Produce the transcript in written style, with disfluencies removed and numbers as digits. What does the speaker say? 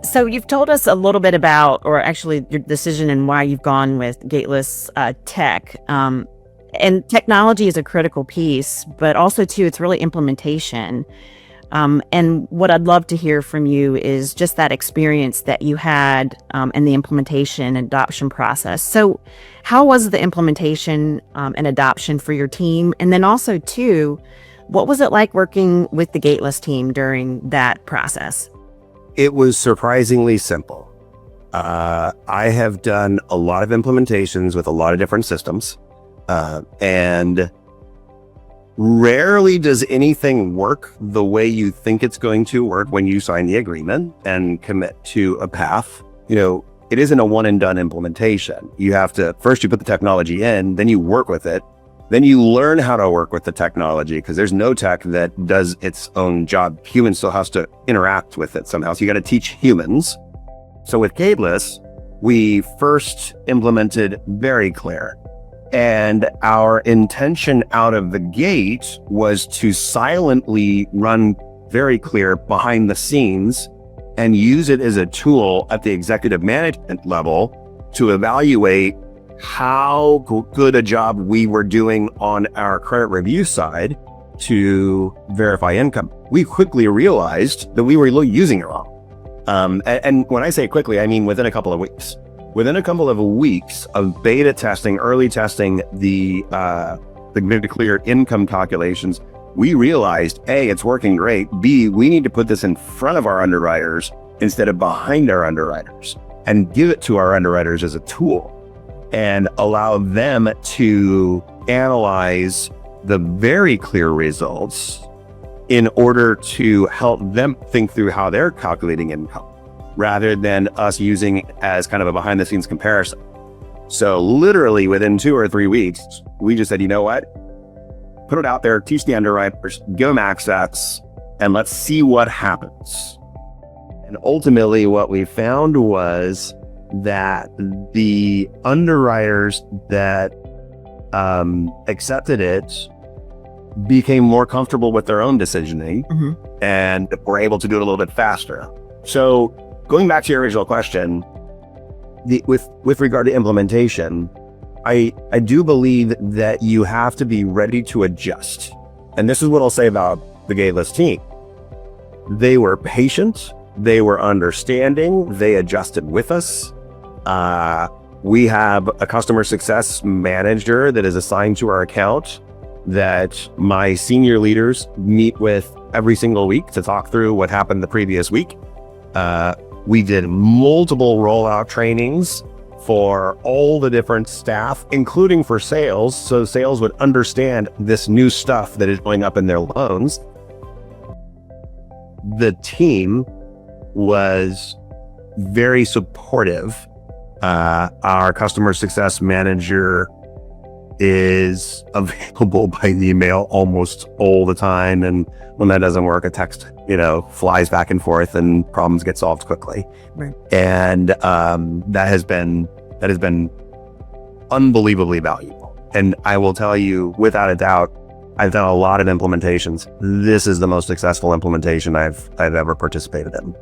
So you've told us a little bit about, or actually your decision and why you've gone with Gateless tech. And technology is a critical piece, but also too, it's really implementation. And what I'd love to hear from you is just that experience that you had in the implementation and adoption process. So how was the implementation and adoption for your team? And then also too, what was it like working with the Gateless team during that process? It was surprisingly simple. I have done a lot of implementations with a lot of different systems, and rarely does anything work the way you think it's going to work when you sign the agreement and commit to a path. It isn't a one and done implementation. You have to, first you put the technology in, then you work with it. Then you learn how to work with the technology, because there's no tech that does its own job. Human still has to interact with it somehow. So you got to teach humans. So with Gateless, we first implemented Very Clear. And our intention out of the gate was to silently run Very Clear behind the scenes and use it as a tool at the executive management level to evaluate how good a job we were doing on our credit review side to verify income. We quickly realized that we were using it wrong. And when I say quickly, I mean within a couple of weeks. Within a couple of weeks of beta testing, early testing the very clear income calculations, we realized A, it's working great. B, we need to put this in front of our underwriters instead of behind our underwriters, and give it to our underwriters as a tool and allow them to analyze the very clear results in order to help them think through how they're calculating income, rather than us using it as kind of a behind the scenes comparison. So literally within 2 or 3 weeks, we just said, you know what? Put it out there, teach the underwriters, give them access, and let's see what happens. And ultimately what we found was that the underwriters that accepted it became more comfortable with their own decisioning, and were able to do it a little bit faster. So going back to your original question, with regard to implementation, I do believe that you have to be ready to adjust. And this is what I'll say about the Gateless team. They were patient, they were understanding, they adjusted with us. We have a customer success manager that is assigned to our account that my senior leaders meet with every single week to talk through what happened the previous week. We did multiple rollout trainings for all the different staff, including for sales, so sales would understand this new stuff that is going up in their loans. The team was very supportive. Our customer success manager is available by email almost all the time, and when that doesn't work, a text flies back and forth and problems get solved quickly. Right. And that has been unbelievably valuable. And I will tell you without a doubt, I've done a lot of implementations. This is the most successful implementation I've ever participated in.